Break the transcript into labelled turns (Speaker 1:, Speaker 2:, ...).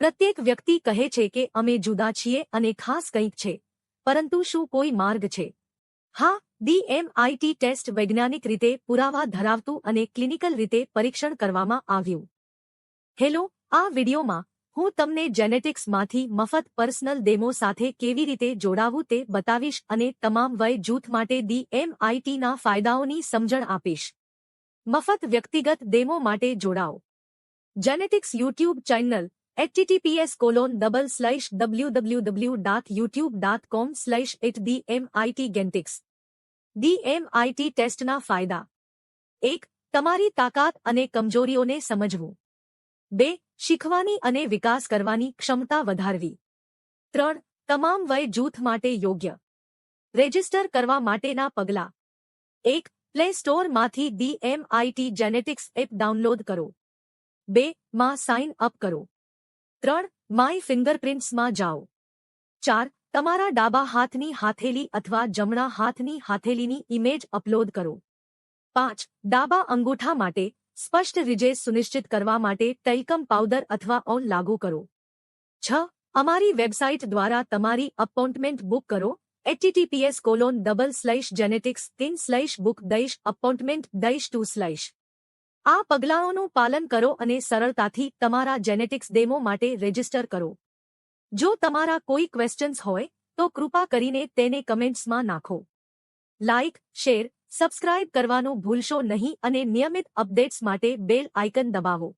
Speaker 1: પ્રત્યેક વ્યક્તિ કહે છે કે અમે જુદા છીએ અને ખાસ કંઈક છે, પરંતુ શું કોઈ માર્ગ છે? હા, DMIT ટેસ્ટ વૈજ્ઞાનિક રીતે પુરાવા ધરાવતું અને ક્લિનિકલ રીતે પરીક્ષણ કરવામાં આવ્યું. હેલો, આ વિડિયોમાં હું તમને જેનેટિક્સમાંથી મફત પર્સનલ ડેમો સાથે કેવી રીતે જોડાવું તે બતાવીશ અને તમામ વય જૂથ માટે DMITના ફાયદાઓની સમજણ આપીશ. મફત વ્યક્તિગત ડેમો માટે જોડાઓ. Genetics YouTube channel https://www.youtube.com/@dmitgenetics. DMIT ટેસ્ટના ફાયદા. 1. તમારી તાકાત અને કમજોરીઓને સમજવું. 2. શીખવાની અને વિકાસ કરવાની ક્ષમતા વધારવી. 3. તમામ વય જૂથ માટે યોગ્ય. રજિસ્ટર કરવા માટેના પગલાં. 1. પ્લે સ્ટોરમાંથી DMIT જેનેટિક્સ એપ ડાઉનલોડ કરો. 2. માં સાઇન અપ કરો. 3. માય ફિંગરપ્રિન્ટ્સમાં જાઓ. 4. તમારા ડાબા હાથની હાથેલી અથવા જમણા હાથની હાથેલીની ઇમેજ અપલોડ કરો. 5. ડાબા અંગૂઠા માટે સ્પષ્ટ રિજેસ સુનિશ્ચિત કરવા માટે ટેલ્કમ પાવડર અથવા ઓન લાગુ કરો. 6. અમારી વેબસાઇટ દ્વારા તમારી અપોઇન્ટમેન્ટ બુક કરો. https://genetics.in/book-appointment-2/ આ પગલાંઓનું પાલન કરો અને સરળતાથી તમારા જેનેટિક્સ ડેમો માટે રજિસ્ટર કરો. જો તમારા કોઈ ક્વેશ્ચન્સ હોય તો કૃપા કરીને તેને કમેન્ટ્સમાં નાખો. લાઇક, શેર, સબસ્ક્રાઇબ કરવાનું ભૂલશો નહીં અને નિયમિત અપડેટ્સ માટે બેલ આઇકન દબાવો.